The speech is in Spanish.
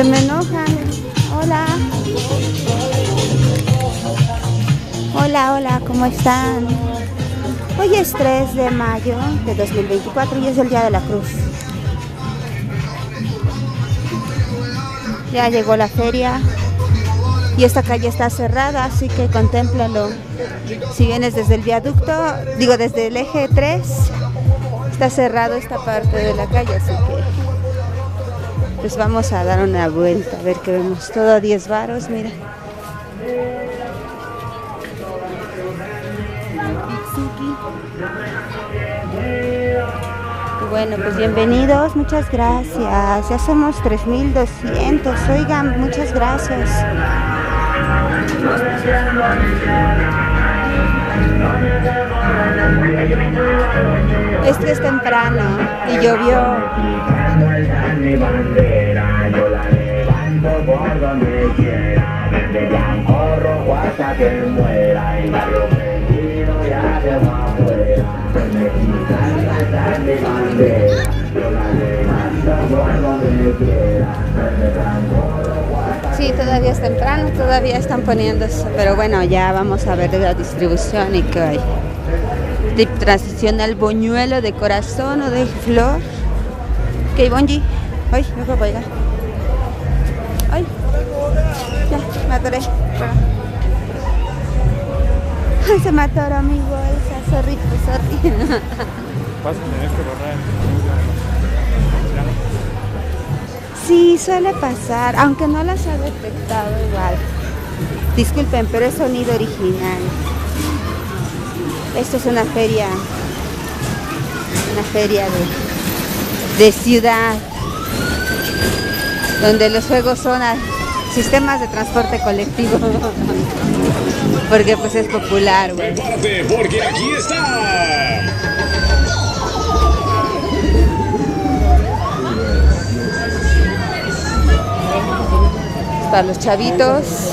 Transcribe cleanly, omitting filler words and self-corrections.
Se me enojan. Hola. Hola, hola, ¿cómo están? Hoy es 3 de mayo de 2024 y es el Día de la Cruz. Ya llegó la feria y esta calle está cerrada, así que contémplalo. Si vienes desde el viaducto, digo desde el eje 3, está cerrado esta parte de la calle, así que pues vamos a dar una vuelta a ver qué vemos. Todo a 10 varos, mira. Bueno, pues bienvenidos, muchas gracias. Ya somos 3,200. Oigan, muchas gracias. Es que es temprano y llovió. Sí, todavía es temprano, todavía están poniendo eso, pero bueno, ya vamos a ver de la distribución y qué hay. De tradicional boñuelo de corazón o de flor. ¿Qué bonji? Ay, me puedo pegar. Ay, ya, me atoré. Ay, se me atoró mi bolsa, sorry. Vas a tener que borrar el... Sí, suele pasar, aunque no las ha detectado igual. Disculpen, pero es sonido original. Esto es una feria de ciudad, donde los juegos son sistemas de transporte colectivo, porque pues es popular, güey. Prepárate, porque aquí está. Para los chavitos.